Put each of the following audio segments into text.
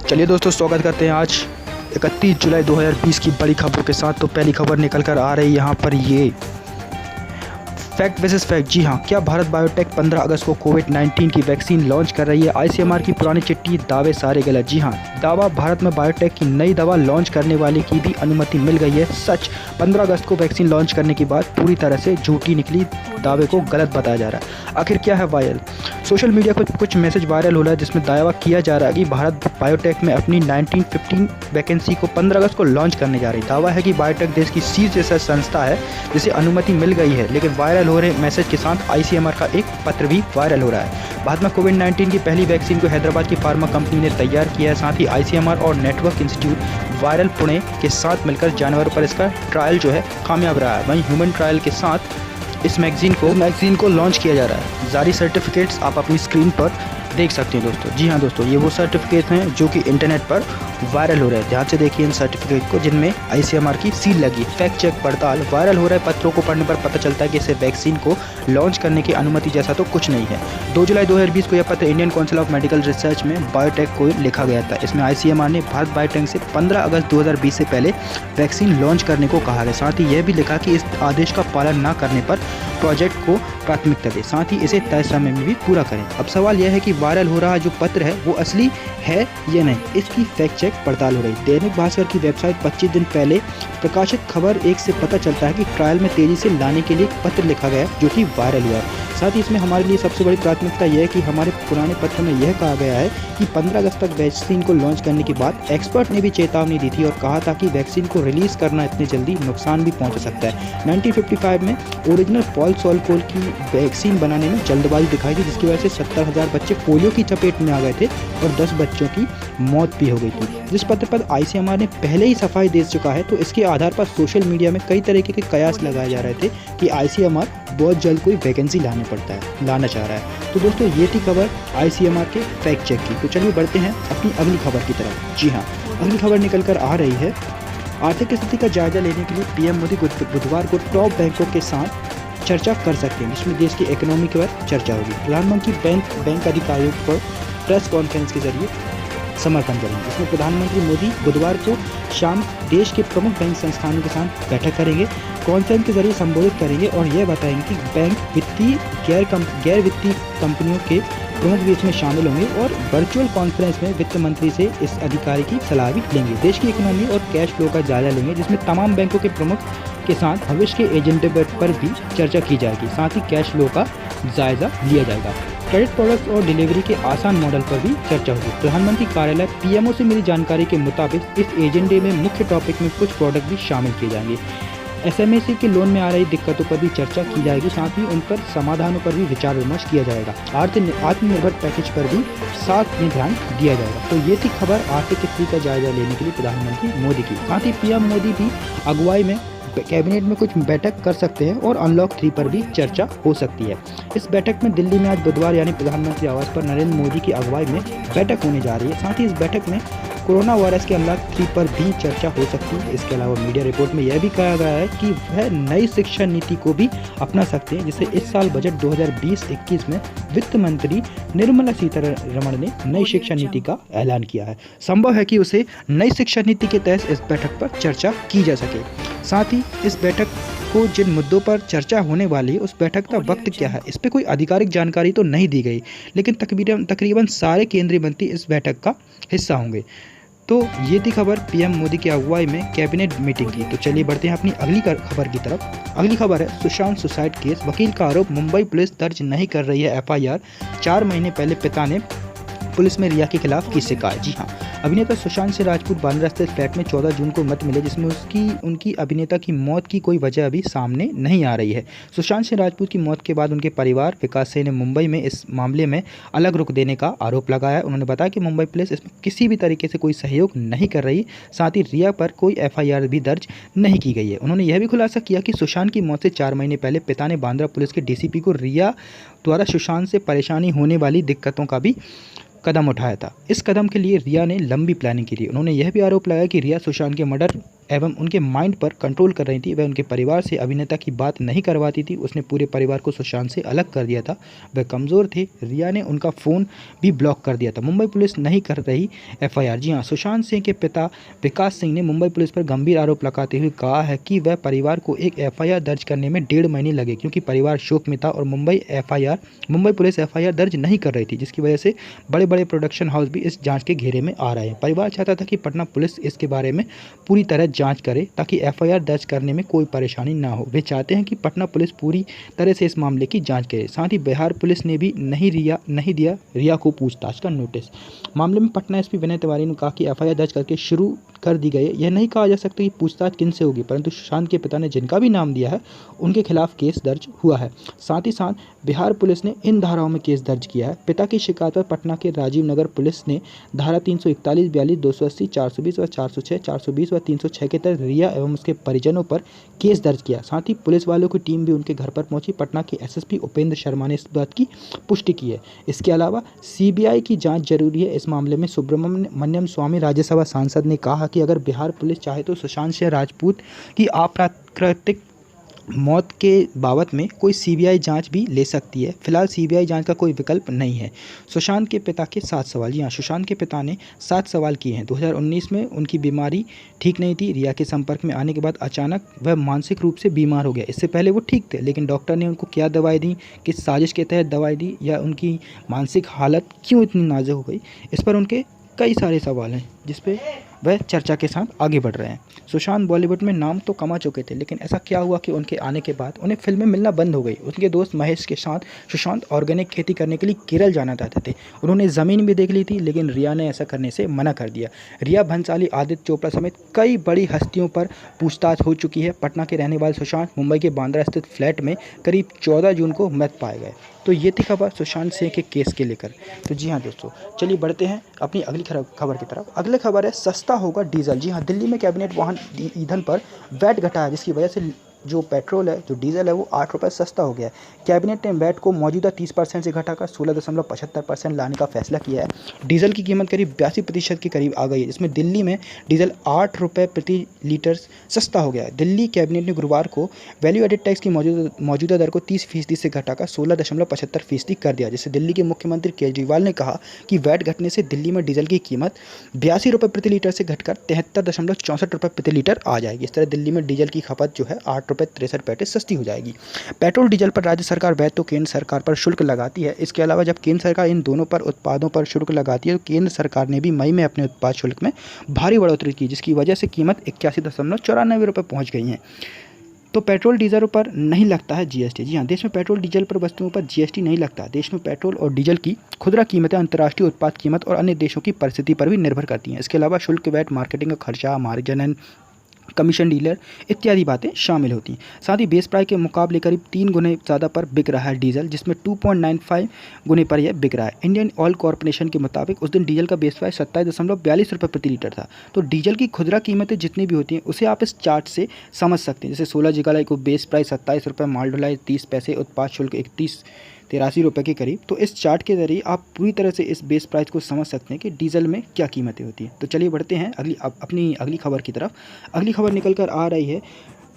चलिए दोस्तों, स्वागत करते हैं आज 31 जुलाई 2020 की बड़ी खबरों के साथ। तो पहली खबर निकल कर आ रही है यहाँ पर ये फैक्ट वर्सेस फैक्ट। जी हाँ, क्या भारत बायोटेक 15 अगस्त को कोविड-19 की वैक्सीन लॉन्च कर रही है? आईसीएमआर की पुरानी चिट्ठी, दावे सारे गलत। जी हाँ, दावा भारत में बायोटेक की नई दवा लॉन्च करने वाले की भी अनुमति मिल गई है। सच, 15 अगस्त को वैक्सीन लॉन्च करने की बात पूरी तरह से झूठी निकली, दावे को गलत बताया जा रहा है। आखिर क्या है वायरल? सोशल मीडिया पर कुछ मैसेज वायरल हो रहा है जिसमें दावा किया जा रहा है कि भारत बायोटेक में अपनी 1915 वैकेंसी को 15 अगस्त को लॉन्च करने जा रही है। दावा है कि बायोटेक देश की शीर्ष रिसर्च संस्था है जिसे अनुमति मिल गई है, लेकिन वायरल हो रहे मैसेज के साथ आईसीएमआर का एक पत्र भी वायरल हो रहा है। भारत में कोविड-19 की पहली वैक्सीन को हैदराबाद की फार्मा कंपनी ने तैयार किया है। साथ ही आईसीएमआर और नेटवर्क इंस्टीट्यूट वायरल पुणे के साथ मिलकर जानवरों पर इसका ट्रायल जो है कामयाब रहा है। वहीं ह्यूमन ट्रायल के साथ इस मैगजीन को लॉन्च किया जा रहा है। जारी सर्टिफिकेट्स आप अपनी स्क्रीन पर देख सकते हैं दोस्तों। जी हाँ दोस्तों, ये वो सर्टिफिकेट हैं जो कि इंटरनेट पर वायरल हो रहे हैं। ध्यान से देखिए इन सर्टिफिकेट को जिनमें आईसीएमआर की सील लगी। फैक्ट चेक पड़ताल। वायरल हो रहे पत्रों को पढ़ने पर पता चलता है कि इसे वैक्सीन को लॉन्च करने की अनुमति जैसा तो कुछ नहीं है। 2 जुलाई 2020 को यह पत्र Indian council of medical research में बायोटेक को लिखा गया था। इसमें आईसीएमआर ने भारत बायोटेक से 15 अगस्त 2020 से पहले वैक्सीन लॉन्च करने को कहा है। साथ ही यह भी लिखा कि इस आदेश का पालन न करने पर प्रोजेक्ट को प्राथमिकता दे, साथ ही इसे तय समय में भी पूरा करें। अब सवाल यह है कि वायरल हो रहा जो पत्र है वो असली है या नहीं, इसकी फैक्ट चेक पड़ताल हो रही। दैनिक भास्कर की वेबसाइट 25 दिन पहले प्रकाशित खबर 1 से पता चलता है कि ट्रायल में तेजी से लाने के लिए पत्र लिखा गया जो कि वायरल हुआ है। साथ ही इसमें हमारे लिए सबसे बड़ी प्राथमिकता यह है कि हमारे पुराने पत्र में यह कहा गया है कि 15 अगस्त तक वैक्सीन को लॉन्च करने के बाद एक्सपर्ट ने भी चेतावनी दी थी और कहा था कि वैक्सीन को रिलीज करना इतनी जल्दी नुकसान भी पहुंच सकता है। 1955 में ओरिजिनल पॉल सोलकोल की वैक्सीन बनाने में जल्दबाजी दिखाई थी, जिसकी वजह से 70,000 बच्चे पोलियो की चपेट में आ गए थे और 10 बच्चों की मौत भी हो गई थी। जिस पत्र पर आईसीएमआर ने पहले ही सफाई दे चुका है, तो इसके आधार पर सोशल मीडिया में कई तरीके के कयास लगाए जा रहे थे कि आईसीएमआर बहुत जल्द कोई वैकेंसी लाना चाह रहा है। तो दोस्तों, ये थी खबर आईसीएमआर के फैक्ट चेक की। तो चलिए बढ़ते हैं अपनी अगली खबर की तरफ। जी हाँ, अगली खबर निकल कर आ रही है आर्थिक स्थिति का जायजा लेने के लिए पीएम मोदी बुधवार को टॉप बैंकों के साथ चर्चा कर सकते हैं, जिसमें देश की इकोनॉमी पर चर्चा होगी। प्रधानमंत्री बैंक अधिकारियों पर प्रेस कॉन्फ्रेंस के जरिए समर्थन करेंगे। इसमें प्रधानमंत्री मोदी बुधवार को शाम देश के प्रमुख बैंक संस्थानों के साथ बैठक करेंगे, कॉन्फ्रेंस के जरिए संबोधित करेंगे और यह बताएंगे कि बैंक वित्तीय गैर वित्तीय कंपनियों के प्रमुख भी इसमें शामिल होंगे और वर्चुअल कॉन्फ्रेंस में वित्त मंत्री से इस अधिकारी की सलाह भी लेंगे। देश की इकोनॉमी और कैश फ्लो का जायजा लेंगे, जिसमें तमाम बैंकों के प्रमुख के साथ भविष्य के एजेंडे पर भी चर्चा की जाएगी। साथ ही कैश फ्लो का जायजा लिया जाएगा। क्रेडिट प्रोडक्ट्स और डिलीवरी के आसान मॉडल पर भी चर्चा होगी। प्रधानमंत्री कार्यालय पीएमओ से मिली जानकारी के मुताबिक इस एजेंडे में मुख्य टॉपिक में कुछ प्रोडक्ट भी शामिल किए जाएंगे। एसएमएसी के लोन में आ रही दिक्कतों पर भी चर्चा की जाएगी, साथ ही उन पर समाधानों पर भी विचार विमर्श किया जाएगा। आत्मनिर्भर पैकेज पर भी साथ में ध्यान दिया जाएगा। तो ये थी खबर आर्थिक स्थिति का जायजा लेने के लिए प्रधानमंत्री मोदी की। साथ ही पीएम मोदी भी अगुवाई में कैबिनेट में कुछ बैठक कर सकते हैं और अनलॉक 3 पर भी चर्चा हो सकती है। इस बैठक में दिल्ली में आज बुधवार यानी प्रधानमंत्री आवास पर नरेंद्र मोदी की अगुवाई में बैठक होने जा रही है। साथ ही इस बैठक में कोरोना वायरस के अनलॉक 3 पर भी चर्चा हो सकती है। इसके अलावा मीडिया रिपोर्ट में यह भी कहा गया है कि वह नई शिक्षा नीति को भी अपना सकते हैं, जिसे इस साल बजट 2020-21 में वित्त मंत्री निर्मला सीतारमण ने नई शिक्षा नीति का ऐलान किया है। संभव है कि उसे नई शिक्षा नीति के तहत इस बैठक पर चर्चा की जा सके। साथ ही इस बैठक को जिन मुद्दों पर चर्चा होने वाली है उस बैठक का वक्त क्या है, इस पर कोई आधिकारिक जानकारी तो नहीं दी गई, लेकिन तकरीबन सारे केंद्रीय मंत्री इस बैठक का हिस्सा होंगे। तो ये थी खबर पीएम मोदी की अगुवाई में कैबिनेट मीटिंग की। तो चलिए बढ़ते हैं अपनी अगली खबर की तरफ। अगली खबर है सुशांत सुसाइड केस। वकील का आरोप, मुंबई पुलिस दर्ज नहीं कर रही है एफआईआर। 4 महीने पहले पिता ने पुलिस में रिया के खिलाफ की शिकायत। जी हाँ, अभिनेता सुशांत सिंह राजपूत बांद्रा स्थित फ्लैट में 14 जून को मृत मिले, जिसमें उनकी अभिनेता की मौत की कोई वजह अभी सामने नहीं आ रही है। सुशांत सिंह राजपूत की मौत के बाद उनके परिवार विकास सिंह ने मुंबई में इस मामले में अलग रुख देने का आरोप लगाया। उन्होंने बताया कि मुंबई पुलिस इसमें किसी भी तरीके से कोई सहयोग नहीं कर रही, साथ ही रिया पर कोई एफआईआर भी दर्ज नहीं की गई है। उन्होंने यह भी खुलासा किया कि सुशांत की मौत से 4 महीने पहले पिता ने बांद्रा पुलिस के डीसीपी को रिया द्वारा सुशांत से परेशानी होने वाली दिक्कतों का भी कदम उठाया था। इस कदम के लिए रिया ने लंबी प्लानिंग की थी। उन्होंने यह भी आरोप लगाया कि रिया सुशांत के मर्डर एवं उनके माइंड पर कंट्रोल कर रही थी। वह उनके परिवार से अभिनेता की बात नहीं करवाती थी। उसने पूरे परिवार को सुशांत से अलग कर दिया था। वह कमज़ोर थे। रिया ने उनका फ़ोन भी ब्लॉक कर दिया था। मुंबई पुलिस नहीं कर रही एफआईआर। जी हाँ, सुशांत सिंह के पिता विकास सिंह ने मुंबई पुलिस पर गंभीर आरोप लगाते हुए कहा है कि वह परिवार को एक एफआईआर दर्ज करने में 1.5 महीने लगे, क्योंकि परिवार शोक में था और मुंबई पुलिस एफआईआर दर्ज नहीं कर रही थी, जिसकी वजह से बड़े बड़े प्रोडक्शन हाउस भी इस जांच के घेरे में आ रहे हैं। परिवार चाहता था कि पटना पुलिस इसके बारे में पूरी तरह जांच करे ताकि एफआईआर दर्ज करने में कोई परेशानी ना हो। वे चाहते हैं कि पटना पुलिस पूरी तरह से इस मामले की जांच करे। साथ ही बिहार पुलिस ने भी नहीं दिया रिया को पूछताछ का नोटिस। मामले में पटना एसपी विनय तिवारी ने कहा कि एफआईआर दर्ज करके शुरू कर दी गई है। यह नहीं कहा जा सकता कि पूछताछ किन से होगी, परंतु सुशांत के पिता ने जिनका भी नाम दिया है उनके खिलाफ केस दर्ज हुआ है। साथ ही साथ बिहार पुलिस ने इन धाराओं में केस दर्ज किया है। पिता की शिकायत पर पटना के राजीव नगर पुलिस ने धारा 341, 42, 280, 420 व 406, 420 व 306 के तहत रिया एवं उसके परिजनों पर केस दर्ज किया। साथ ही पुलिस वालों की टीम भी उनके घर पर पहुंची। पटना के एसएसपी उपेंद्र शर्मा ने इस बात की पुष्टि की है। इसके अलावा सीबीआई की जांच जरूरी है। इस मामले में सुब्रमण्यम स्वामी राज्यसभा सांसद ने कहा कि अगर बिहार पुलिस चाहे तो सुशांत सिंह राजपूत की अप्राकृतिक मौत के बाबत में कोई सीबीआई जांच भी ले सकती है। फिलहाल सीबीआई जांच का कोई विकल्प नहीं है। सुशांत के पिता के 7 सवाल। जी हाँ, सुशांत के पिता ने 7 सवाल किए हैं। 2019 में उनकी बीमारी ठीक नहीं थी। रिया के संपर्क में आने के बाद अचानक वह मानसिक रूप से बीमार हो गया। इससे पहले वो ठीक थे, लेकिन डॉक्टर ने उनको क्या दवाई दी, किस साजिश के तहत दवाई दी, या उनकी मानसिक हालत क्यों इतनी नाजुक हो गई, इस पर उनके कई सारे सवाल हैं जिस पे वह चर्चा के साथ आगे बढ़ रहे हैं। सुशांत बॉलीवुड में नाम तो कमा चुके थे, लेकिन ऐसा क्या हुआ कि उनके आने के बाद उन्हें फिल्में मिलना बंद हो गई। उनके दोस्त महेश के साथ सुशांत ऑर्गेनिक खेती करने के लिए केरल जाना चाहते थे। उन्होंने ज़मीन भी देख ली थी, लेकिन रिया ने ऐसा करने से मना कर दिया। रिया भंसाली, आदित्य चोपड़ा समेत कई बड़ी हस्तियों पर पूछताछ हो चुकी है। पटना के रहने वाले सुशांत मुंबई के बांद्रा स्थित फ्लैट में करीब 14 जून को मृत पाए गए। तो ये थी खबर सुशांत सिंह के केस के लेकर। तो जी हाँ दोस्तों, चलिए बढ़ते हैं अपनी अगली खबर की तरफ। अगली खबर है सस्ता होगा डीजल। जी हाँ, दिल्ली में कैबिनेट वाहन ईंधन पर वैट घटाया, जिसकी वजह से जो पेट्रोल है, जो डीजल है, वो 8 रुपये सस्ता हो गया है। कैबिनेट ने वैट को मौजूदा 30% से घटाकर 16.75% लाने का फैसला किया है। डीजल की कीमत करीब 82% के करीब आ गई है, जिसमें दिल्ली में डीजल 8 रुपये प्रति लीटर सस्ता हो गया है। दिल्ली कैबिनेट ने गुरुवार को वैल्यू एडेड टैक्स की मौजूदा दर को 30% से घटाकर 16.75% कर दिया, जिससे दिल्ली के मुख्यमंत्री केजरीवाल ने कहा कि वैट घटने से दिल्ली में डीजल की कीमत 82 रुपये प्रति लीटर से घटकर 73.64 रुपये प्रति लीटर आ जाएगी। इस तरह दिल्ली में डीजल की खपत जो है 8 रुपये 63 पैसे सस्ती हो जाएगी। पेट्रोल डीजल पर राज्य सरकार वैट तो केंद्र सरकार पर शुल्क लगाती है। इसके अलावा जब केंद्र सरकार इन दोनों पर उत्पादों पर शुल्क लगाती है, तो केंद्र सरकार ने भी मई में अपने उत्पाद शुल्क में भारी बढ़ोतरी की, जिसकी वजह से कीमत 81.94 रुपये पहुँच गई है। तो पेट्रोल डीजल पर नहीं लगता है जीएसटी। जी हाँ, देश में पेट्रोल डीजल पर वस्तुओं पर जीएसटी नहीं लगता। देश में पेट्रोल और डीजल की खुदरा कीमतें अंतर्राष्ट्रीय उत्पाद कीमत और अन्य देशों की परिस्थिति पर भी निर्भर करती हैं। इसके अलावा शुल्क, वैट, मार्केटिंग का खर्चा, मार्जिन, कमीशन, डीलर इत्यादि बातें शामिल होती हैं। साथ ही बेस प्राइस के मुकाबले करीब 3 गुने ज़्यादा पर बिक रहा है डीजल, जिसमें 2.95 गुने पर यह बिक रहा है। इंडियन ऑयल कॉरपोरेशन के मुताबिक उस दिन डीजल का बेस प्राइस 27.42 रुपये प्रति लीटर था। तो डीजल की खुदरा कीमतें जितनी भी होती हैं उसे आप इस चार्ट से समझ सकते हैं। जैसे 16 जुलाई को बेस प्राइस 27 रुपये, माल ढुलाई 30 पैसे, उत्पाद शुल्क 83 रुपये के करीब। तो इस चार्ट के जरिए आप पूरी तरह से इस बेस प्राइस को समझ सकते हैं कि डीजल में क्या कीमतें होती हैं। तो चलिए बढ़ते हैं अपनी अगली खबर की तरफ। अगली खबर निकल कर आ रही है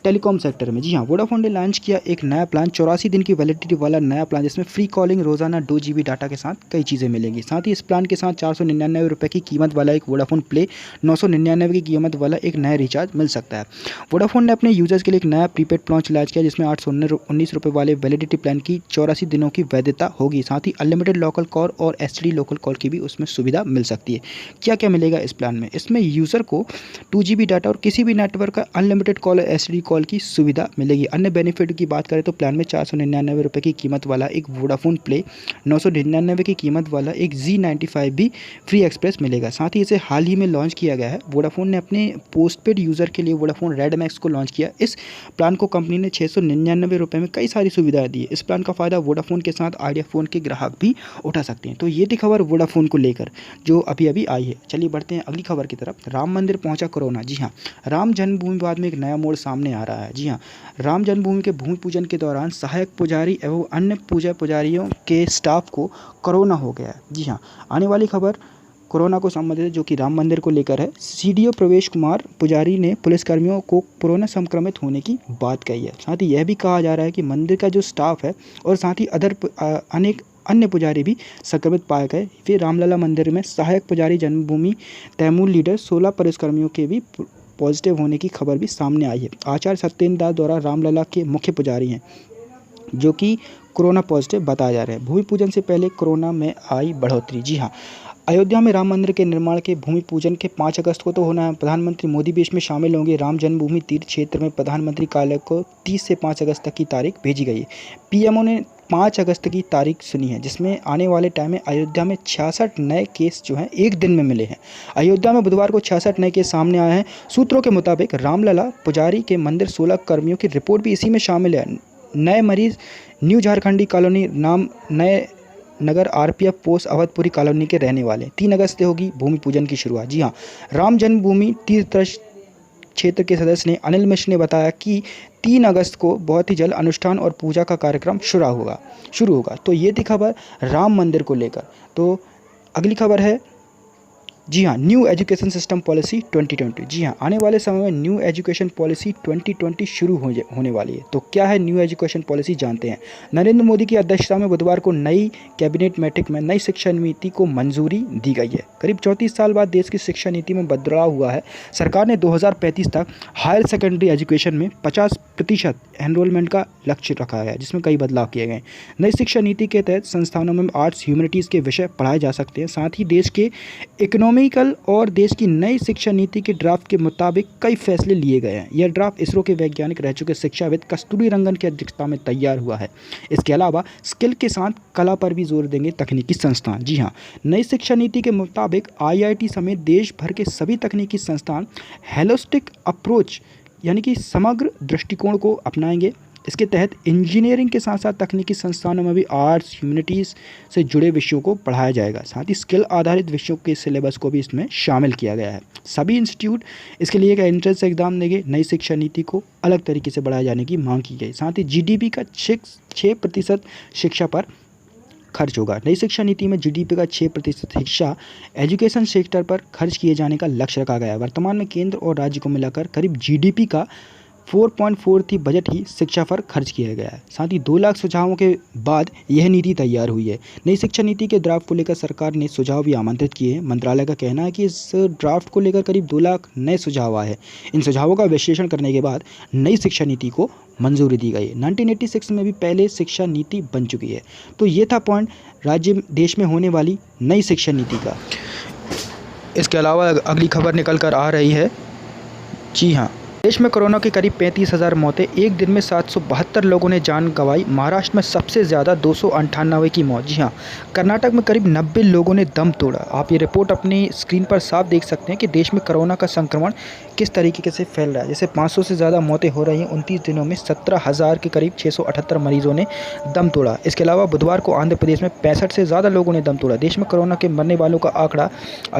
टेलीकॉम सेक्टर में। जी हाँ, वोडाफोन ने लॉन्च किया एक नया प्लान, 84 दिन की वैलिडिटी वाला नया प्लान, जिसमें फ्री कॉलिंग, रोजाना 2 GB डाटा के साथ कई चीज़ें मिलेंगी। साथ ही इस प्लान के साथ 499 रुपये की कीमत वाला एक वोडाफोन प्ले, 999 की कीमत वाला एक नया रिचार्ज मिल सकता है। वोडाफोन ने अपने यूजर्स के लिए एक नया प्रीपेड प्लान लॉन्च किया, जिसमें 819 रुपये वाले वैलिडिटी प्लान की 84 दिनों की वैधता होगी। साथ ही अनलिमिटेड लोकल कॉल और एसटीडी लोकल कॉल की भी उसमें सुविधा मिल सकती है। क्या क्या मिलेगा इस प्लान में? इसमें यूज़र को 2 GB डाटा और किसी भी नेटवर्क का अनलिमिटेड कॉल और एसटीडी कॉल की सुविधा मिलेगी। अन्य बेनिफिट की बात करें तो प्लान में 499 रुपये की कीमत वाला एक वोडाफोन प्ले, 999 की कीमत वाला एक Z95 भी फ्री एक्सप्रेस मिलेगा। साथ ही इसे हाल ही में लॉन्च किया गया है। वोडाफोन ने अपने पोस्टपेड यूज़र के लिए वोडाफोन रेड मैक्स को लॉन्च किया। इस प्लान को कंपनी ने 699 रुपये में कई सारी सुविधाएं दी है। इस प्लान का फ़ायदा वोडाफोन के साथ आइडिया फ़ोन के ग्राहक भी उठा सकते हैं। तो ये थी खबर वोडाफोन को लेकर जो अभी अभी आई है। चलिए बढ़ते हैं अगली खबर की तरफ। राम मंदिर पहुंचा कोरोना। जी हाँ, राम जन्मभूमि विवाद में एक नया मोड़ सामने आ रहा है। जी हाँ, राम जन्मभूमि के भूमि पूजन के दौरान सहायक पुजारी एवं अन्य पुजारियों के स्टाफ को कोरोना हो गया है। जी हाँ, आने वाली खबर कोरोना को संबंधित जो कि राम मंदिर को लेकर है। सीडीओ प्रवेश कुमार पुजारी ने पुलिसकर्मियों को कोरोना संक्रमित होने की बात कही है। साथ ही यह भी कहा जा रहा है कि मंदिर का जो स्टाफ है और साथ ही अनेक अन्य पुजारी भी संक्रमित पाए गए। फिर रामलला मंदिर में सहायक पुजारी जन्मभूमि तैमूर लीडर 16 पुलिसकर्मियों के भी पॉजिटिव होने की खबर भी सामने आई है। आचार्य सत्येंद्र दास द्वारा रामलला के मुख्य पुजारी हैं जो कि कोरोना पॉजिटिव बताया जा रहे हैं। भूमि पूजन से पहले कोरोना में आई बढ़ोतरी। जी हाँ, अयोध्या में राम मंदिर के निर्माण के भूमि पूजन के 5 अगस्त को तो होना है। प्रधानमंत्री मोदी भी इसमें शामिल होंगे। राम जन्मभूमि तीर्थ क्षेत्र में प्रधानमंत्री कार्यालय को 30 से 5 अगस्त तक की तारीख भेजी गई है। पीएमओ ने 5 अगस्त की तारीख सुनी है, जिसमें आने वाले टाइम में अयोध्या में 66 नए केस जो हैं एक दिन में मिले हैं। अयोध्या में बुधवार को 66 नए केस सामने आए हैं। सूत्रों के मुताबिक रामलला पुजारी के मंदिर 16 कर्मियों की रिपोर्ट भी इसी में शामिल है। नए मरीज न्यू झारखंडी कॉलोनी नाम नए नगर आरपीएफ पोस्ट अवधपुरी कॉलोनी के रहने वाले। 3 अगस्त से होगी भूमि पूजन की शुरुआत। जी हाँ, राम जन्मभूमि तीर्थ क्षेत्र के सदस्य ने अनिल मिश्र ने बताया कि 3 अगस्त को बहुत ही जल्द अनुष्ठान और पूजा का कार्यक्रम शुरू होगा। तो ये थी खबर राम मंदिर को लेकर। तो अगली खबर है, जी हाँ, न्यू एजुकेशन सिस्टम पॉलिसी 2020। जी हाँ, आने वाले समय में न्यू एजुकेशन पॉलिसी 2020 शुरू होने वाली है। तो क्या है न्यू एजुकेशन पॉलिसी, जानते हैं। नरेंद्र मोदी की अध्यक्षता में बुधवार को नई कैबिनेट मीटिंग में नई शिक्षा नीति को मंजूरी दी गई है। करीब 34 साल बाद देश की शिक्षा नीति में बदलाव हुआ है। सरकार ने 2035 तक हायर सेकेंडरी एजुकेशन में 50% एनरोलमेंट का लक्ष्य रखा है, जिसमें कई बदलाव किए गए। नई शिक्षा नीति के तहत संस्थानों में आर्ट्स ह्यूमैनिटीज़ के विषय पढ़ाए जा सकते हैं। साथ ही देश के इकोनॉमिकल और देश की नई शिक्षा नीति के ड्राफ्ट के मुताबिक कई फैसले लिए गए हैं। यह ड्राफ्ट इसरो के वैज्ञानिक रह चुके शिक्षाविद कस्तूरी रंगन की अध्यक्षता में तैयार हुआ है। इसके अलावा स्किल के साथ कला पर भी जोर देंगे तकनीकी संस्थान। जी हाँ, नई शिक्षा नीति के मुताबिक आईआईटी समेत देश भर के सभी तकनीकी संस्थान होलिस्टिक अप्रोच यानी कि समग्र दृष्टिकोण को अपनाएंगे। इसके तहत इंजीनियरिंग के साथ साथ तकनीकी संस्थानों में भी आर्ट्स ह्यूमैनिटीज़ से जुड़े विषयों को पढ़ाया जाएगा। साथ ही स्किल आधारित विषयों के सिलेबस को भी इसमें शामिल किया गया है। सभी इंस्टीट्यूट इसके लिए एक एंट्रेंस एग्जाम देंगे। नई शिक्षा नीति को अलग तरीके से बढ़ाए जाने की मांग की गई। साथ ही जीडीपी का 6% शिक्षा पर खर्च होगा। नई शिक्षा नीति में जीडीपी का 6% हिस्सा एजुकेशन सेक्टर पर खर्च किए जाने का लक्ष्य रखा गया है। वर्तमान में केंद्र और राज्य को मिलाकर करीब जीडीपी का 4.43 बजट ही शिक्षा पर खर्च किया गया है। साथ ही 2 लाख सुझावों के बाद यह नीति तैयार हुई है। नई शिक्षा नीति के ड्राफ्ट को लेकर सरकार ने सुझाव भी आमंत्रित किए हैं। मंत्रालय का कहना है कि इस ड्राफ्ट को लेकर करीब 2 लाख नए सुझाव आए हैं। इन सुझावों का विश्लेषण करने के बाद नई शिक्षा नीति को मंजूरी दी गई है। 1986 में भी पहले शिक्षा नीति बन चुकी है। तो ये था पॉइंट देश में होने वाली नई शिक्षा नीति का। इसके अलावा अगली खबर निकल कर आ रही है, जी हाँ, देश में कोरोना की करीब 35,000 मौतें। एक दिन में 772 लोगों ने जान गंवाई। महाराष्ट्र में सबसे ज़्यादा 298 की मौत। जी हाँ, कर्नाटक में करीब 90 लोगों ने दम तोड़ा। आप ये रिपोर्ट अपनी स्क्रीन पर साफ देख सकते हैं कि देश में कोरोना का संक्रमण किस तरीके से फैल रहा है। जैसे 500 से ज़्यादा मौतें हो रही हैं। 29 दिनों में 17,000 के करीब 678 मरीजों ने दम तोड़ा। इसके अलावा बुधवार को आंध्र प्रदेश में 65 से ज़्यादा लोगों ने दम तोड़ा। देश में कोरोना के मरने वालों का आंकड़ा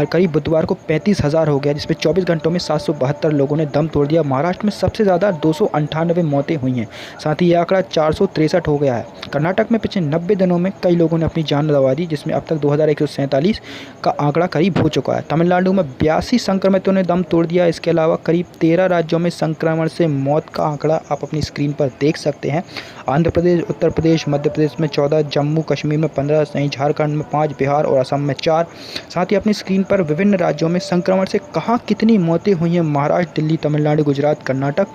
करीब बुधवार को 35,000 हो गया, जिसमें 24 घंटों में 772 लोगों ने दम तोड़ दिया। महाराष्ट्र में सबसे ज़्यादा 298 मौतें हुई हैं। साथ ही यह आंकड़ा 463 हो गया है। कर्नाटक में पिछले 90 दिनों में कई लोगों ने अपनी जान गंवा दी, जिसमें अब तक 2147 का आंकड़ा करीब हो चुका है। तमिलनाडु में 82 संक्रमितों ने दम तोड़ दिया। इसके अलावा करीब 13 राज्यों में संक्रमण से मौत का आंकड़ा आप अपनी स्क्रीन पर देख सकते हैं। आंध्र प्रदेश, उत्तर प्रदेश, मध्य प्रदेश में 14, जम्मू कश्मीर में 15, सही झारखंड में 5, बिहार और असम में 4। साथ ही अपनी स्क्रीन पर विभिन्न राज्यों में संक्रमण से कहाँ कितनी मौतें हुई हैं। महाराष्ट्र, दिल्ली, तमिलनाडु, गुजरात, कर्नाटक,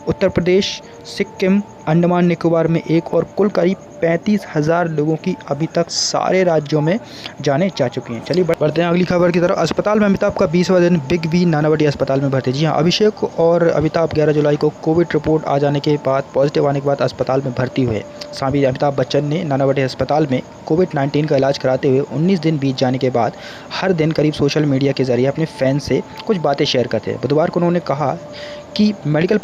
उत्तर प्रदेश, सिक्किम, अंडमान निकोबार में 1 और कुल करीब 35,000 लोगों की अभी तक सारे राज्यों में जाने जा चुकी हैं। चलिए बढ़ते हैं अगली खबर की तरफ। अस्पताल में अमिताभ का 20वां दिन। बिग बी नानावटी अस्पताल में भर्ती। जी हाँ, अभिषेक और अमिताभ 11 जुलाई को कोविड रिपोर्ट आ जाने के बाद, पॉजिटिव आने के बाद अस्पताल में भर्ती हुए। साथ ही अमिताभ बच्चन ने नानावटी अस्पताल में कोविड-19 का इलाज कराते हुए 19 दिन बीत जाने के बाद हर दिन करीब सोशल मीडिया के जरिए अपने फैन से कुछ बातें शेयर करते हैं। बुधवार को उन्होंने कहा कि मेडिकल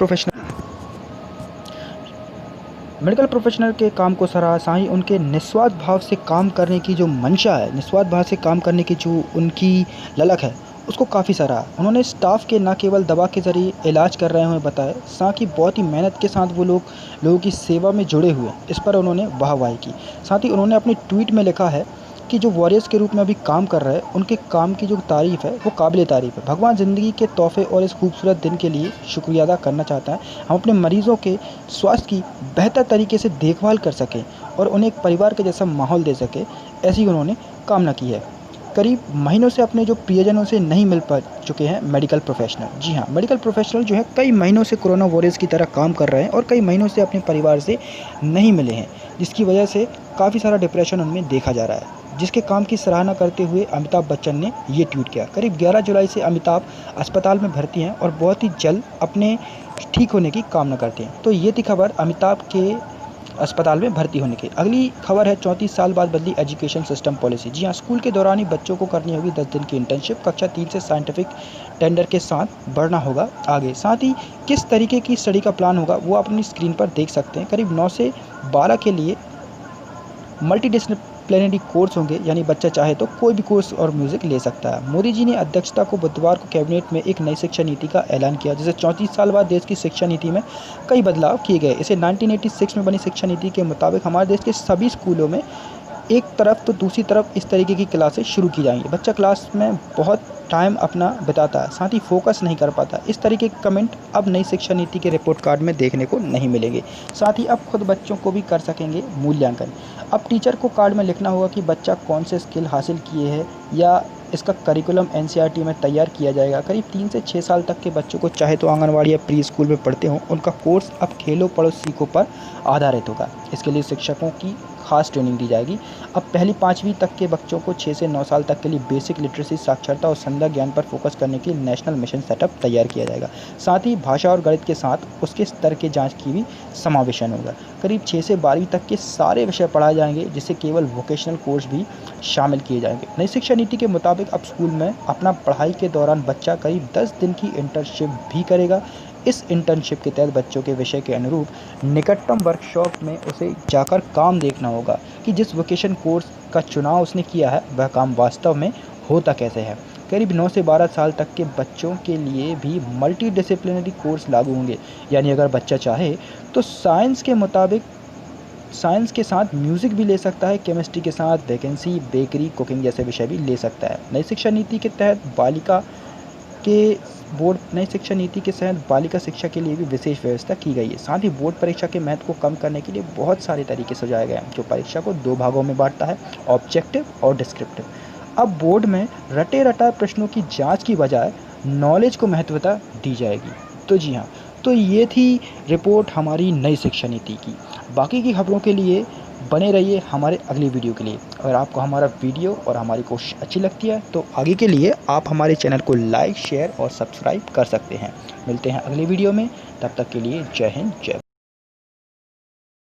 प्रोफेशनल के काम को सराहा। साथ ही उनके निस्वार्थ भाव से काम करने की जो मंशा है, निस्वार्थ भाव से काम करने की जो उनकी ललक है, उसको काफ़ी सराहा। उन्होंने स्टाफ के न केवल दवा के ज़रिए इलाज कर रहे हैं बताया, साथ ही बहुत ही मेहनत के साथ वो लोगों की सेवा में जुड़े हुए, इस पर उन्होंने वाहवाही की। साथ ही उन्होंने अपने ट्वीट में लिखा है के जो वॉरियर्स के रूप में अभी काम कर रहे हैं उनके काम की जो तारीफ़ है वो काबिल तारीफ़ है। भगवान ज़िंदगी के तोहफ़े और इस खूबसूरत दिन के लिए शुक्रिया अदा करना चाहता है। हम अपने मरीज़ों के स्वास्थ्य की बेहतर तरीके से देखभाल कर सकें और उन्हें एक परिवार के जैसा माहौल दे सकें, ऐसी उन्होंने कामना की है। करीब महीनों से अपने जो प्रियजनों से नहीं मिल पा चुके हैं मेडिकल प्रोफेशनल। जी हाँ, मेडिकल प्रोफेशनल जो है कई महीनों से कोरोना वॉरियर्स की तरह काम कर रहे हैं और कई महीनों से अपने परिवार से नहीं मिले हैं, जिसकी वजह से काफ़ी सारा डिप्रेशन उनमें देखा जा रहा है। जिसके काम की सराहना करते हुए अमिताभ बच्चन ने ये ट्वीट किया। करीब 11 जुलाई से अमिताभ अस्पताल में भर्ती हैं और बहुत ही जल्द अपने ठीक होने की कामना करते हैं। तो ये थी खबर अमिताभ के अस्पताल में भर्ती होने की। अगली खबर है 34 साल बाद बदली एजुकेशन सिस्टम पॉलिसी। जी हाँ, स्कूल के दौरान ही बच्चों को करनी होगी 10 दिन की इंटर्नशिप। कक्षा 3 से साइंटिफिक टेंडर के साथ बढ़ना होगा आगे। साथ ही किस तरीके की स्टडी का प्लान होगा वो आप अपनी स्क्रीन पर देख सकते हैं। करीब 9 से 12 के लिए मल्टीडिसिप्लिनरी कोर्स होंगे, यानी बच्चा चाहे तो कोई भी कोर्स और म्यूज़िक ले सकता है। मोदी जी ने अध्यक्षता को बुधवार को कैबिनेट में एक नई शिक्षा नीति का ऐलान किया, जिसे 34 साल बाद देश की शिक्षा नीति में कई बदलाव किए गए। इसे 1986 में बनी शिक्षा नीति के मुताबिक हमारे देश के सभी स्कूलों में एक तरफ तो दूसरी तरफ इस तरीके की क्लासेस शुरू की जाएंगी। बच्चा क्लास में बहुत टाइम अपना बिताता है, साथ ही फोकस नहीं कर पाता। इस तरीके के कमेंट अब नई शिक्षा नीति के रिपोर्ट कार्ड में देखने को नहीं मिलेंगे। साथ ही अब खुद बच्चों को भी कर सकेंगे मूल्यांकन। अब टीचर को कार्ड में लिखना होगा कि बच्चा कौन से स्किल हासिल किए हैं, या इसका करिकुलम एनसीईआरटी में तैयार किया जाएगा। करीब 3 से 6 साल तक के बच्चों को चाहे तो आंगनवाड़ी या प्री स्कूल में पढ़ते हों, उनका कोर्स अब खेलो पढ़ो सीखो पर आधारित होगा। इसके लिए शिक्षकों की खास ट्रेनिंग दी जाएगी। अब पहली 5वीं तक के बच्चों को 6 से 9 साल तक के लिए बेसिक लिटरेसी, साक्षरता और संदर्भ ज्ञान पर फोकस करने के लिए नेशनल मिशन सेटअप तैयार किया जाएगा। साथ ही भाषा और गणित के साथ उसके स्तर के जांच की भी समावेशन होगा। करीब 6 से 12वीं तक के सारे विषय पढ़ाए जाएंगे, जिससे केवल वोकेशनल कोर्स भी शामिल किए जाएंगे। नई शिक्षा नीति के मुताबिक अब स्कूल में अपना पढ़ाई के दौरान बच्चा करीब 10 दिन की इंटर्नशिप भी करेगा। इस इंटर्नशिप के तहत बच्चों के विषय के अनुरूप निकटतम वर्कशॉप में उसे जाकर काम देखना होगा कि जिस वोकेशन कोर्स का चुनाव उसने किया है वह काम वास्तव में होता कैसे है। करीब 9 से 12 साल तक के बच्चों के लिए भी मल्टी डिसिप्लिनरी कोर्स लागू होंगे, यानी अगर बच्चा चाहे तो साइंस के साथ म्यूज़िक भी ले सकता है, केमिस्ट्री के साथ वैकेंसी, बेकरी, कुकिंग जैसे विषय भी ले सकता है। नई शिक्षा नीति के तहत नई शिक्षा नीति के तहत बालिका शिक्षा के लिए भी विशेष व्यवस्था की गई है। साथ ही बोर्ड परीक्षा के महत्व को कम करने के लिए बहुत सारे तरीके सुझाए गए हैं, जो परीक्षा को 2 भागों में बांटता है, ऑब्जेक्टिव और डिस्क्रिप्टिव। अब बोर्ड में रटे रटाए प्रश्नों की जांच की बजाय नॉलेज को महत्वता दी जाएगी। तो जी हाँ, तो ये थी रिपोर्ट हमारी नई शिक्षा नीति की। बाकी की खबरों के लिए बने रहिए हमारे अगली वीडियो के लिए। अगर आपको हमारा वीडियो और हमारी कोशिश अच्छी लगती है तो आगे के लिए आप हमारे चैनल को लाइक, शेयर और सब्सक्राइब कर सकते हैं। मिलते हैं अगली वीडियो में, तब तक के लिए जय हिंद, जय भारत।